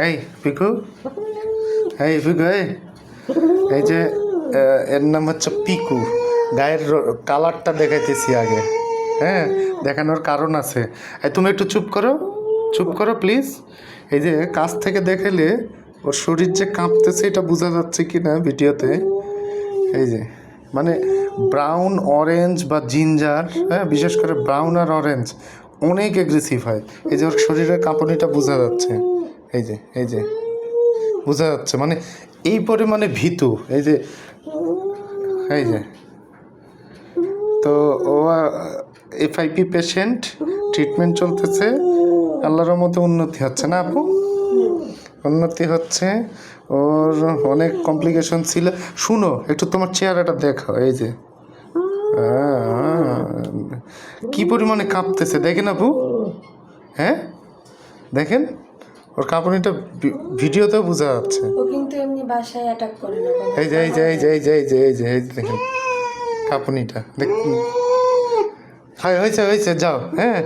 এই পিকু, এই পিকু, এই যে এর নাম হচ্ছে পিকু। গায়ের কালারটা দেখাইতেছি আগে, হ্যাঁ, দেখানোর কারণ আছে। এই তুমি একটু চুপ করো প্লিজ। এই যে কাছ থেকে দেখালে ওর শরীর যে কাঁপতেছে এটা বোঝা যাচ্ছে কি না ভিডিওতে। এই যে মানে ব্রাউন, অরেঞ্জ বা জিঞ্জার, হ্যাঁ, বিশেষ করে ব্রাউন আর অরেঞ্জ অনেক অ্যাগ্রেসিভ হয়। এই যে ওর শরীরের কাঁপুনিটা বোঝা যাচ্ছে। এই যে বোঝা যাচ্ছে মানে এই পরিমাণে ভীতু। এই যে তো ও FIP পেশেন্ট, ট্রিটমেন্ট চলতেছে। আল্লাহর মতো উন্নতি হচ্ছে না আপু, উন্নতি হচ্ছে। ওর অনেক কমপ্লিকেশন ছিল। শুনো একটু তোমার চেহারাটা দেখো, এই যে কি পরিমাণে কাঁপতেছে দেখেন আপু, হ্যাঁ দেখেন ওর কাঁপুনিটা ভিডিওতেও বোঝা যাচ্ছে। ও কিন্তু এমনি বাসায় অ্যাটাক করে না। এই যে দেখেন কাঁপুনিটা দেখ। হয়েছে যাও, হ্যাঁ।